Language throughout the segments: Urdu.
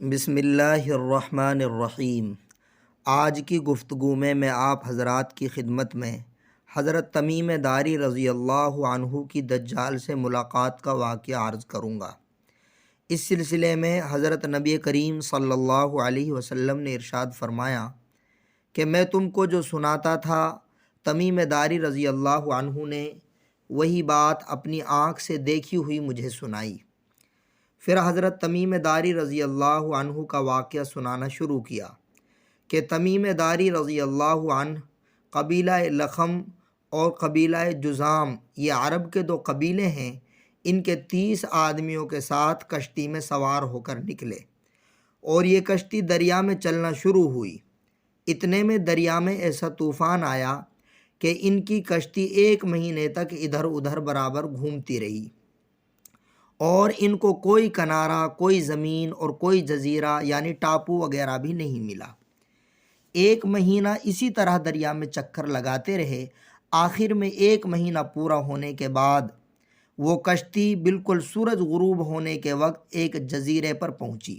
بسم اللہ الرحمن الرحیم۔ آج کی گفتگو میں آپ حضرات کی خدمت میں حضرت تمیم داری رضی اللہ عنہ کی دجال سے ملاقات کا واقعہ عرض کروں گا۔ اس سلسلے میں حضرت نبی کریم صلی اللہ علیہ وسلم نے ارشاد فرمایا کہ میں تم کو جو سناتا تھا تمیم داری رضی اللہ عنہ نے وہی بات اپنی آنکھ سے دیکھی ہوئی مجھے سنائی۔ پھر حضرت تمیم داری رضی اللہ عنہ کا واقعہ سنانا شروع کیا کہ تمیم داری رضی اللہ عنہ قبیلہ لخم اور قبیلہ جذام، یہ عرب کے دو قبیلے ہیں، ان کے 30 آدمیوں کے ساتھ کشتی میں سوار ہو کر نکلے اور یہ کشتی دریا میں چلنا شروع ہوئی۔ اتنے میں دریا میں ایسا طوفان آیا کہ ان کی کشتی 1 مہینے تک ادھر ادھر برابر گھومتی رہی اور ان کو کوئی کنارہ، کوئی زمین اور کوئی جزیرہ یعنی ٹاپو وغیرہ بھی نہیں ملا۔ 1 مہینہ اسی طرح دریا میں چکر لگاتے رہے۔ آخر میں 1 مہینہ پورا ہونے کے بعد وہ کشتی بالکل سورج غروب ہونے کے وقت ایک جزیرے پر پہنچی،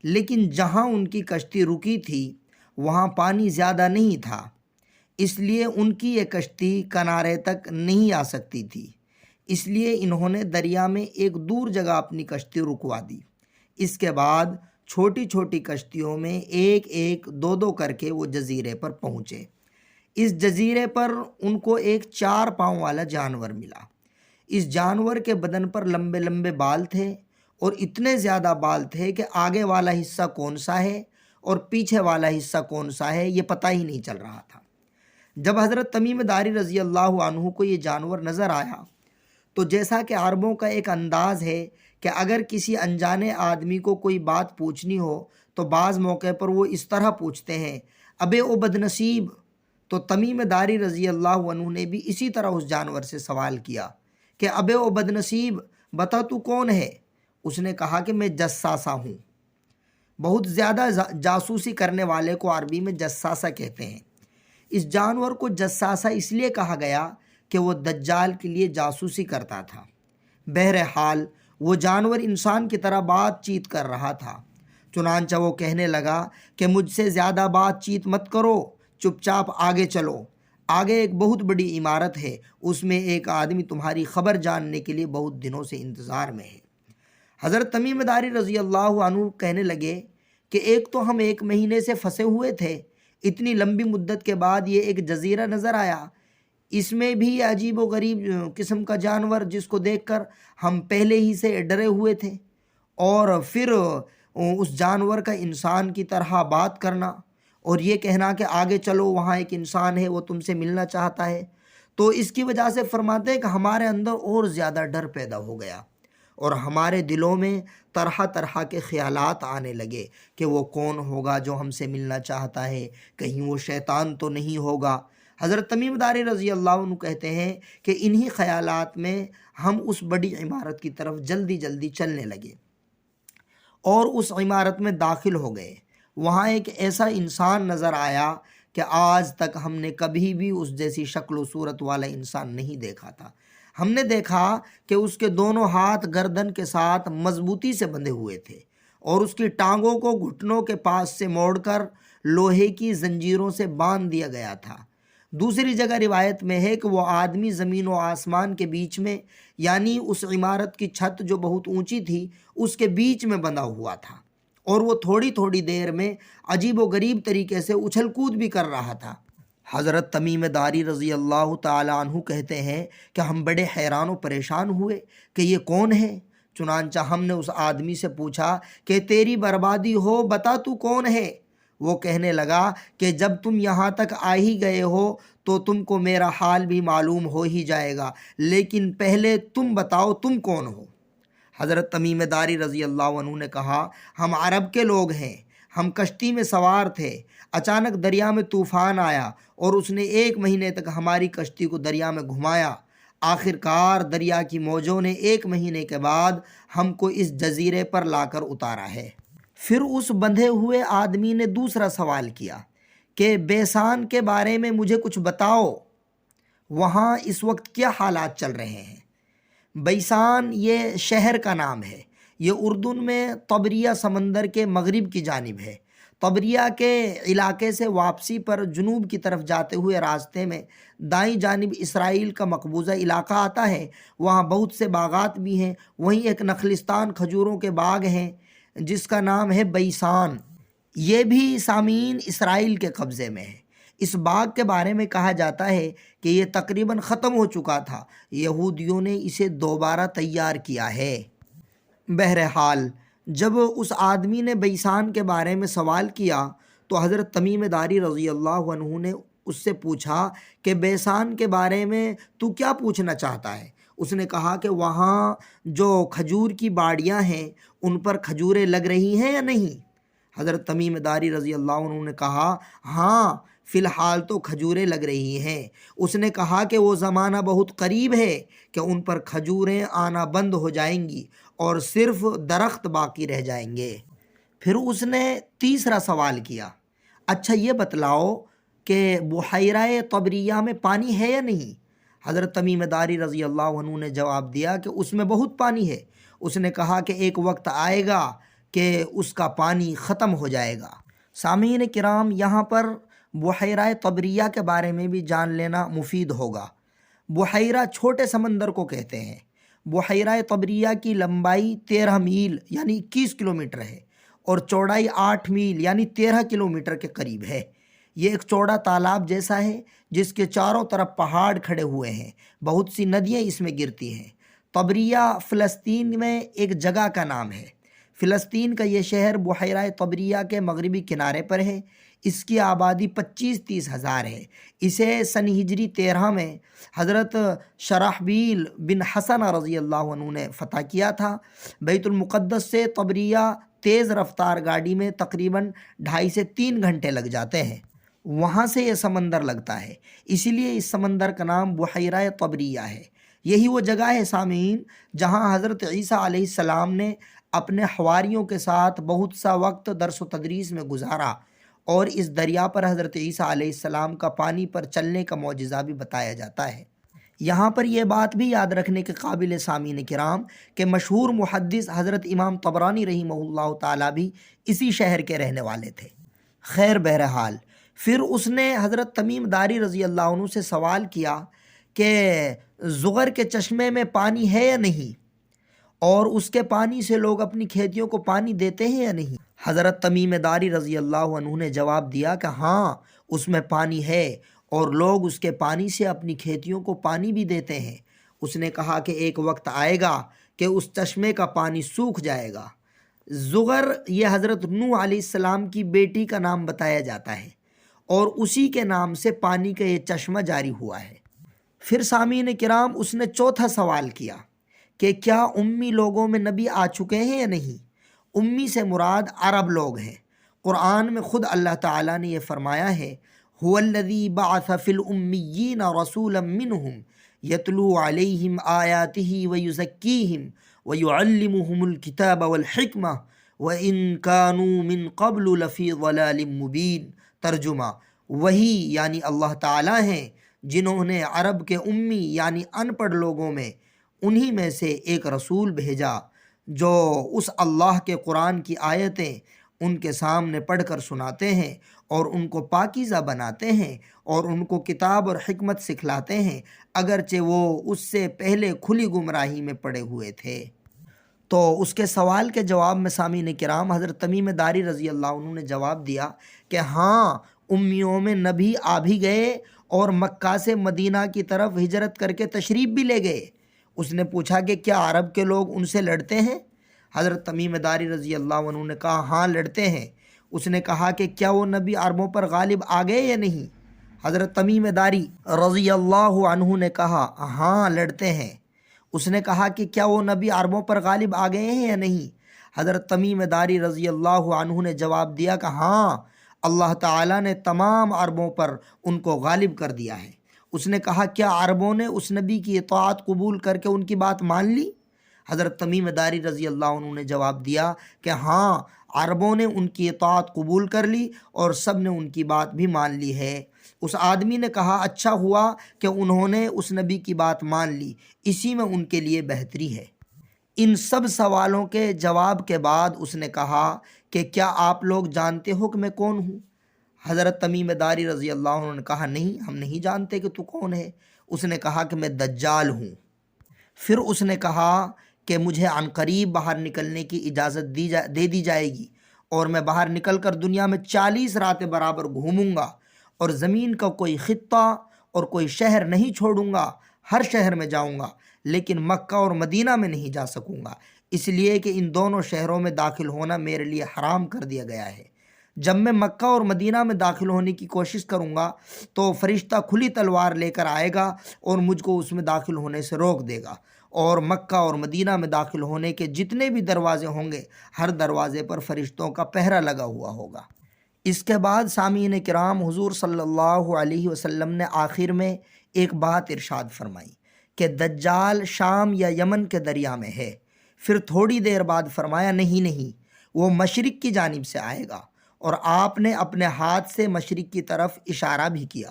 لیکن جہاں ان کی کشتی رکی تھی وہاں پانی زیادہ نہیں تھا، اس لیے ان کی یہ کشتی کنارے تک نہیں آ سکتی تھی۔ اس لیے انہوں نے دریا میں ایک دور جگہ اپنی کشتی رکوا دی۔ اس کے بعد چھوٹی چھوٹی کشتیوں میں ایک ایک دو دو کر کے وہ جزیرے پر پہنچے۔ اس جزیرے پر ان کو ایک 4 پاؤں والا جانور ملا۔ اس جانور کے بدن پر لمبے لمبے بال تھے اور اتنے زیادہ بال تھے کہ آگے والا حصہ کون سا ہے اور پیچھے والا حصہ کون سا ہے یہ پتہ ہی نہیں چل رہا تھا۔ جب حضرت تمیم داری رضی اللہ عنہ کو یہ جانور نظر آیا تو جیسا کہ عربوں کا ایک انداز ہے کہ اگر کسی انجانے آدمی کو کوئی بات پوچھنی ہو تو بعض موقع پر وہ اس طرح پوچھتے ہیں، ابے او بد نصیب۔ تو تمیم داری رضی اللہ عنہ نے بھی اسی طرح اس جانور سے سوال کیا کہ ابے او بد نصیب بتا تو کون ہے؟ اس نے کہا کہ میں جساسہ ہوں۔ بہت زیادہ جاسوسی کرنے والے کو عربی میں جساسہ کہتے ہیں۔ اس جانور کو جساسہ اس لیے کہا گیا کہ وہ دجال کے لیے جاسوسی کرتا تھا۔ بہرحال وہ جانور انسان کی طرح بات چیت کر رہا تھا، چنانچہ وہ کہنے لگا کہ مجھ سے زیادہ بات چیت مت کرو، چپ چاپ آگے چلو۔ آگے ایک بہت بڑی عمارت ہے، اس میں ایک آدمی تمہاری خبر جاننے کے لیے بہت دنوں سے انتظار میں ہے۔ حضرت تمیم داری رضی اللہ عنہ کہنے لگے کہ ایک تو ہم 1 مہینے سے پھنسے ہوئے تھے، اتنی لمبی مدت کے بعد یہ ایک جزیرہ نظر آیا، اس میں بھی یہ عجیب و غریب قسم کا جانور جس کو دیکھ کر ہم پہلے ہی سے ڈرے ہوئے تھے، اور پھر اس جانور کا انسان کی طرح بات کرنا اور یہ کہنا کہ آگے چلو وہاں ایک انسان ہے وہ تم سے ملنا چاہتا ہے۔ تو اس کی وجہ سے فرماتے ہیں کہ ہمارے اندر اور زیادہ ڈر پیدا ہو گیا اور ہمارے دلوں میں طرح طرح کے خیالات آنے لگے کہ وہ کون ہوگا جو ہم سے ملنا چاہتا ہے، کہیں وہ شیطان تو نہیں ہوگا۔ حضرت تمیم داری رضی اللہ عنہ کہتے ہیں کہ انہی خیالات میں ہم اس بڑی عمارت کی طرف جلدی جلدی چلنے لگے اور اس عمارت میں داخل ہو گئے۔ وہاں ایک ایسا انسان نظر آیا کہ آج تک ہم نے کبھی بھی اس جیسی شکل و صورت والا انسان نہیں دیکھا تھا۔ ہم نے دیکھا کہ اس کے دونوں ہاتھ گردن کے ساتھ مضبوطی سے بندھے ہوئے تھے اور اس کی ٹانگوں کو گھٹنوں کے پاس سے موڑ کر لوہے کی زنجیروں سے باندھ دیا گیا تھا۔ دوسری جگہ روایت میں ہے کہ وہ آدمی زمین و آسمان کے بیچ میں، یعنی اس عمارت کی چھت جو بہت اونچی تھی اس کے بیچ میں بندھا ہوا تھا اور وہ تھوڑی تھوڑی دیر میں عجیب و غریب طریقے سے اچھل کود بھی کر رہا تھا۔ حضرت تمیم داری رضی اللہ تعالی عنہ کہتے ہیں کہ ہم بڑے حیران و پریشان ہوئے کہ یہ کون ہے۔ چنانچہ ہم نے اس آدمی سے پوچھا کہ تیری بربادی ہو، بتا تو کون ہے؟ وہ کہنے لگا کہ جب تم یہاں تک آ ہی گئے ہو تو تم کو میرا حال بھی معلوم ہو ہی جائے گا، لیکن پہلے تم بتاؤ تم کون ہو؟ حضرت تمیم داری رضی اللہ عنہ نے کہا ہم عرب کے لوگ ہیں، ہم کشتی میں سوار تھے، اچانک دریا میں طوفان آیا اور اس نے 1 مہینے تک ہماری کشتی کو دریا میں گھمایا۔ آخر کار دریا کی موجوں نے 1 مہینے کے بعد ہم کو اس جزیرے پر لا کر اتارا ہے۔ پھر اس بندھے ہوئے آدمی نے دوسرا سوال کیا کہ بیسان کے بارے میں مجھے کچھ بتاؤ، وہاں اس وقت کیا حالات چل رہے ہیں؟ بیسان یہ شہر کا نام ہے، یہ اردن میں طبریہ سمندر کے مغرب کی جانب ہے۔ طبریہ کے علاقے سے واپسی پر جنوب کی طرف جاتے ہوئے راستے میں دائیں جانب اسرائیل کا مقبوضہ علاقہ آتا ہے، وہاں بہت سے باغات بھی ہیں۔ وہیں ایک نخلستان کھجوروں کے باغ ہیں جس کا نام ہے بیسان، یہ بھی سامعین اسرائیل کے قبضے میں ہے۔ اس باغ کے بارے میں کہا جاتا ہے کہ یہ تقریباً ختم ہو چکا تھا، یہودیوں نے اسے دوبارہ تیار کیا ہے۔ بہرحال جب اس آدمی نے بیسان کے بارے میں سوال کیا تو حضرت تمیم داری رضی اللہ عنہ نے اس سے پوچھا کہ بیسان کے بارے میں تو کیا پوچھنا چاہتا ہے؟ اس نے کہا کہ وہاں جو کھجور کی باڑیاں ہیں ان پر کھجوریں لگ رہی ہیں یا نہیں؟ حضرت تمیم داری رضی اللہ عنہ نے کہا ہاں فی الحال تو کھجوریں لگ رہی ہیں۔ اس نے کہا کہ وہ زمانہ بہت قریب ہے کہ ان پر کھجوریں آنا بند ہو جائیں گی اور صرف درخت باقی رہ جائیں گے۔ پھر اس نے تیسرا سوال کیا، اچھا یہ بتلاؤ کہ بحیرہ طبریہ میں پانی ہے یا نہیں؟ حضرت تمیم داری رضی اللہ عنہ نے جواب دیا کہ اس میں بہت پانی ہے۔ اس نے کہا کہ ایک وقت آئے گا کہ اس کا پانی ختم ہو جائے گا۔ سامعین کرام، یہاں پر بحیرہ طبریہ کے بارے میں بھی جان لینا مفید ہوگا۔ بحیرہ چھوٹے سمندر کو کہتے ہیں۔ بحیرہ طبریہ کی لمبائی 13 میل یعنی 21 کلومیٹر ہے اور چوڑائی 8 میل یعنی 13 کلومیٹر کے قریب ہے۔ یہ ایک چوڑا تالاب جیسا ہے جس کے چاروں طرف پہاڑ کھڑے ہوئے ہیں، بہت سی ندیاں اس میں گرتی ہیں۔ طبریہ فلسطین میں ایک جگہ کا نام ہے۔ فلسطین کا یہ شہر بحیرہ طبریہ کے مغربی کنارے پر ہے۔ اس کی آبادی 25-30 ہزار ہے۔ اسے سن ہجری 13 میں حضرت شرحبیل بن حسن رضی اللہ عنہ نے فتح کیا تھا۔ بیت المقدس سے طبریہ تیز رفتار گاڑی میں تقریباً 2.5 سے 3 گھنٹے لگ جاتے ہیں۔ وہاں سے یہ سمندر لگتا ہے، اسی لیے اس سمندر کا نام بحیرہ طبریہ ہے۔ یہی وہ جگہ ہے سامعین جہاں حضرت عیسیٰ علیہ السلام نے اپنے حواریوں کے ساتھ بہت سا وقت درس و تدریس میں گزارا، اور اس دریا پر حضرت عیسیٰ علیہ السلام کا پانی پر چلنے کا معجزہ بھی بتایا جاتا ہے۔ یہاں پر یہ بات بھی یاد رکھنے کے قابل سامعین کرام کہ مشہور محدث حضرت امام طبرانی رحمہ اللہ تعالیٰ بھی اسی شہر کے رہنے والے تھے۔ خیر بہرحال پھر اس نے حضرت تمیم داری رضی اللہ عنہ سے سوال کیا کہ زغر کے چشمے میں پانی ہے یا نہیں، اور اس کے پانی سے لوگ اپنی کھیتیوں کو پانی دیتے ہیں یا نہیں؟ حضرت تمیم داری رضی اللہ عنہ نے جواب دیا کہ ہاں اس میں پانی ہے اور لوگ اس کے پانی سے اپنی کھیتیوں کو پانی بھی دیتے ہیں۔ اس نے کہا کہ ایک وقت آئے گا کہ اس چشمے کا پانی سوکھ جائے گا۔ زغر یہ حضرت نوح علیہ السلام کی بیٹی کا نام بتایا جاتا ہے اور اسی کے نام سے پانی کا یہ چشمہ جاری ہوا ہے۔ پھر سامعین کرام اس نے چوتھا سوال کیا کہ کیا امی لوگوں میں نبی آ چکے ہیں یا نہیں؟ امی سے مراد عرب لوگ ہیں۔ قرآن میں خود اللہ تعالیٰ نے یہ فرمایا ہے هُوَ الَّذِي بَعَثَ فِي الْأُمِّيِّينَ رَسُولًا مِّنْهُمْ يَتْلُو عَلَيْهِمْ آيَاتِهِ وَيُزَكِّيهِمْ وَيُعَلِّمُهُمُ الْكِتَابَ وَالْحِكْمَةَ وَإِن كَانُوا مِن قَبْلُ لَفِي ضَلَالٍ مُّبِينٍ۔ ترجمہ، وہی یعنی اللہ تعالیٰ ہیں جنہوں نے عرب کے امی یعنی ان پڑھ لوگوں میں انہی میں سے ایک رسول بھیجا جو اس اللہ کے قرآن کی آیتیں ان کے سامنے پڑھ کر سناتے ہیں اور ان کو پاکیزہ بناتے ہیں اور ان کو کتاب اور حکمت سکھلاتے ہیں، اگرچہ وہ اس سے پہلے کھلی گمراہی میں پڑے ہوئے تھے۔ تو اس کے سوال کے جواب میں سامعین کرام حضرت تمیم داری رضی اللہ عنہ نے جواب دیا کہ ہاں امیوں میں نبی آ بھی گئے اور مکہ سے مدینہ کی طرف ہجرت کر کے تشریف بھی لے گئے۔ اس نے پوچھا کہ کیا عرب کے لوگ ان سے لڑتے ہیں؟ حضرت تمیم داری رضی اللہ عنہ نے کہا ہاں لڑتے ہیں۔ اس نے کہا کہ کیا وہ نبی عربوں پر غالب آ گئے یا نہیں؟ حضرت تمیم داری رضی اللہ عنہ نے کہا ہاں لڑتے ہیں۔ اس نے کہا کہ کیا وہ نبی عربوں پر غالب آ گئے ہیں یا نہیں؟ حضرت تمیم داری رضی اللہ عنہ نے جواب دیا کہ ہاں اللہ تعالیٰ نے تمام عربوں پر ان کو غالب کر دیا ہے۔ اس نے کہا کیا عربوں نے اس نبی کی اطاعت قبول کر کے ان کی بات مان لی؟ حضرت تمیم داری رضی اللہ عنہ نے جواب دیا کہ ہاں عربوں نے ان کی اطاعت قبول کر لی اور سب نے ان کی بات بھی مان لی ہے۔ اس آدمی نے کہا اچھا ہوا کہ انہوں نے اس نبی کی بات مان لی، اسی میں ان کے لیے بہتری ہے۔ ان سب سوالوں کے جواب کے بعد اس نے کہا کہ کیا آپ لوگ جانتے ہو کہ میں کون ہوں؟ حضرت تمیم داری رضی اللہ عنہ نے کہا نہیں، ہم نہیں جانتے کہ تو کون ہے۔ اس نے کہا کہ میں دجال ہوں۔ پھر اس نے کہا کہ مجھے عنقریب باہر نکلنے کی اجازت دے دی جائے گی، اور میں باہر نکل کر دنیا میں 40 راتیں برابر گھوموں گا، اور زمین کا کوئی خطہ اور کوئی شہر نہیں چھوڑوں گا، ہر شہر میں جاؤں گا، لیکن مکہ اور مدینہ میں نہیں جا سکوں گا، اس لیے کہ ان دونوں شہروں میں داخل ہونا میرے لیے حرام کر دیا گیا ہے۔ جب میں مکہ اور مدینہ میں داخل ہونے کی کوشش کروں گا تو فرشتہ کھلی تلوار لے کر آئے گا اور مجھ کو اس میں داخل ہونے سے روک دے گا، اور مکہ اور مدینہ میں داخل ہونے کے جتنے بھی دروازے ہوں گے ہر دروازے پر فرشتوں کا پہرا لگا ہوا ہوگا۔ اس کے بعد سامعین کرام، حضور صلی اللہ علیہ وسلم نے آخر میں ایک بات ارشاد فرمائی کہ دجال شام یا یمن کے دریا میں ہے۔ پھر تھوڑی دیر بعد فرمایا نہیں، وہ مشرق کی جانب سے آئے گا، اور آپ نے اپنے ہاتھ سے مشرق کی طرف اشارہ بھی کیا۔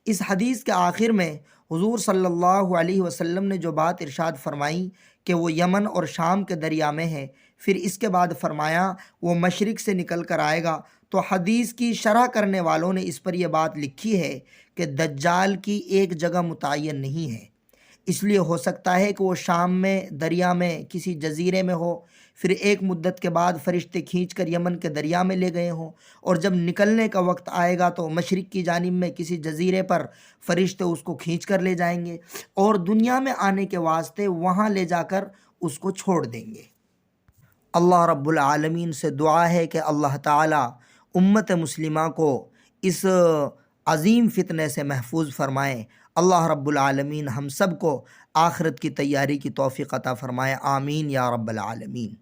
اس حدیث کے آخر میں حضور صلی اللہ علیہ وسلم نے جو بات ارشاد فرمائی کہ وہ یمن اور شام کے دریا میں ہے، پھر اس کے بعد فرمایا وہ مشرق سے نکل کر آئے گا، تو حدیث کی شرح کرنے والوں نے اس پر یہ بات لکھی ہے کہ دجال کی ایک جگہ متعین نہیں ہے، اس لیے ہو سکتا ہے کہ وہ شام میں دریا میں کسی جزیرے میں ہو، پھر ایک مدت کے بعد فرشتے کھینچ کر یمن کے دریا میں لے گئے ہوں، اور جب نکلنے کا وقت آئے گا تو مشرق کی جانب میں کسی جزیرے پر فرشتے اس کو کھینچ کر لے جائیں گے، اور دنیا میں آنے کے واسطے وہاں لے جا کر اس کو چھوڑ دیں گے۔ اللہ رب العالمین سے دعا ہے کہ اللہ تعالی امت مسلمہ کو اس عظیم فتنے سے محفوظ فرمائیں۔ اللہ رب العالمین ہم سب کو آخرت کی تیاری کی توفیق عطا فرمائے، آمین یا رب العالمین۔